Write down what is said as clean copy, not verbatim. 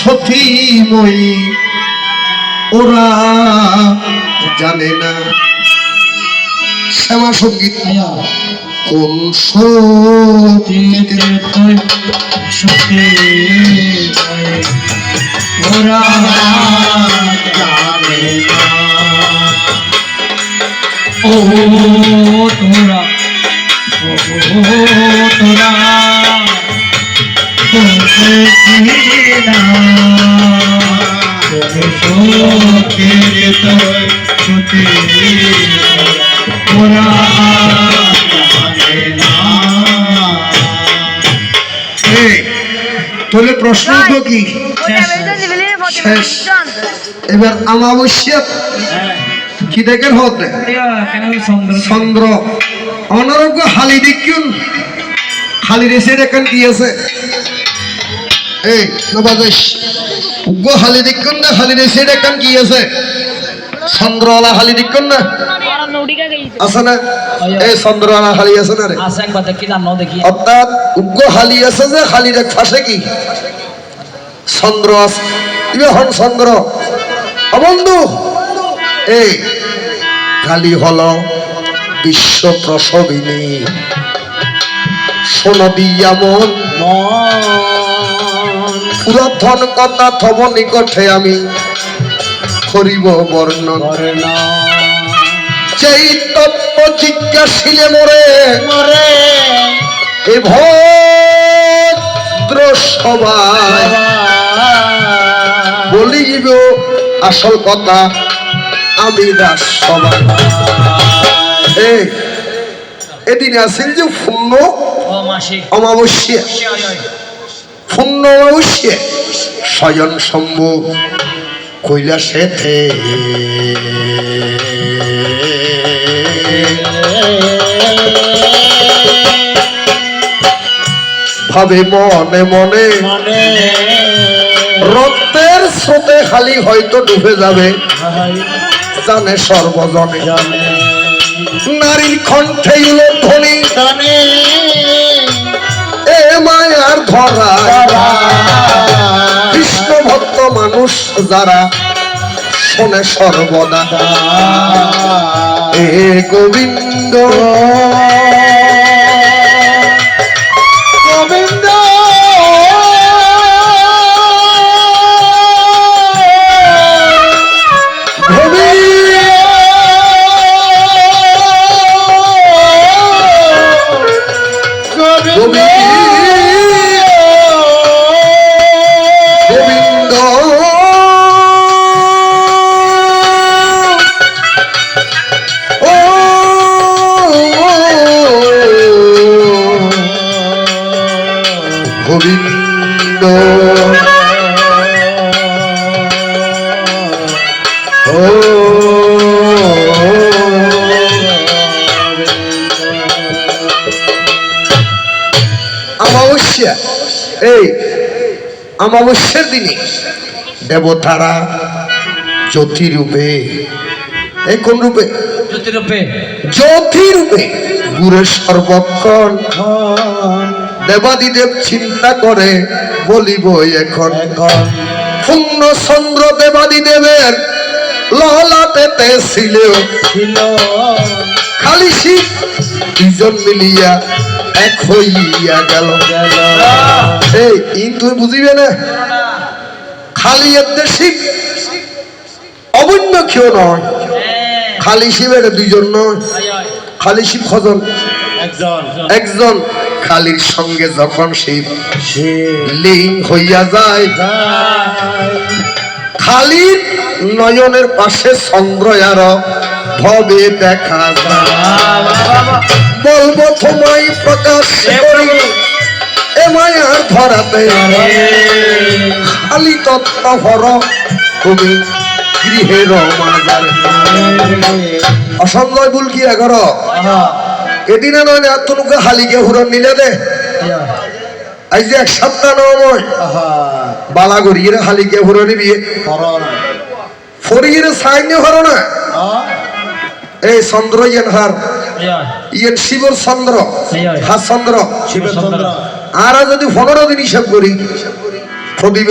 সতীময়ী ওরা জানে না শ্যামা সঙ্গীত কোন সতীতে ওরা জানে না ও তোরা তাহলে প্রশ্ন তো কি শেষ এবার অমাবস্যা কি দেখেন হতে চন্দ্র অনারোগ্য হালি দেখুন খালি রেসে দেখেন কি আছে এই নবাদেশ উগ্র হালি দেখুন না খালি রেসে দেখেন কি আছে চন্দ্রওয়ালা হালি দেখুন না আছে না এই চন্দ্রওয়ালা হালি আছে না রে অর্থাৎ উগ্র হালি আছে যে খালি দেখ ফাঁসে কি চন্দ্র আছে হন চন্দ্র বন্ধু এই কালী হল বিশ্ব প্রসবিনী সোনদিয়া মন পুরাতন কথা থব নিকটে আমি করিব বর্ণন সেই তত্ত্ব জিজ্ঞাসিলে মরে এ ভদ্র সবাই বলিব আসল কথা আমি দাস সবাই এদিন আসেন যে পূর্ণ অমাবস্যা পূর্ণ অমাবস্যা স্বয়ং শম্ভু কৈলাসেতে ভাবে মনে মনে রক্তের স্রোতে খালি হয়তো ডুবে যাবে জানে সর্বজনে নারীর কণ্ঠে ধ্বনি এ মায়ার ধরা কৃষ্ণ ভক্ত মানুষ যারা শোনে সর্বদা এ গোবিন্দ গোবিন্দ গোবিন্দ অমাবস্যা এই অমাবস্যার দিনে দেবতারা জ্যোতিরূপে এই কোন রূপে জ্যোতিরূপে গুরের সর্বক্ষণ দেবাদিদেব চিন্তা করে বলিব এখন পূর্ণ চন্দ্র দেবাদিদেবের ললাটেতে ছিল খালি শিব দুজন মিলিয়া এক হইয়া গেল এই তুই বুঝিবে না খালি এতে শিব অবন্য কেউ নয় খালি শিবের দুইজন নয় খালি শিব কজন একজন খালির সঙ্গে যখন শিব লিং হইয়া যায় খালির নয়নের পাশে চন্দ্র আর ভবে দেখা যায় বলবো তোমায় প্রকাশ করি এ মায়ার ধরাতে খালি তত্ত্ব ভর তুমি গৃহের মাজার অসংখ্য ভুল কি এগারো এদিনে নয় তোমাকে হালিকে হুরন নিলে দে আজ যে এক সপ্তাহ নয় বালাগড়িয়ে হালিকে হুরো নিবি ফরিয়ে সাইনে হরো না এই চন্দ্র ইয়েন হার ইয়েন শিবর চন্দ্র হার চন্দ্র আর যদি 15 দিন হিসাব করি প্রদীপ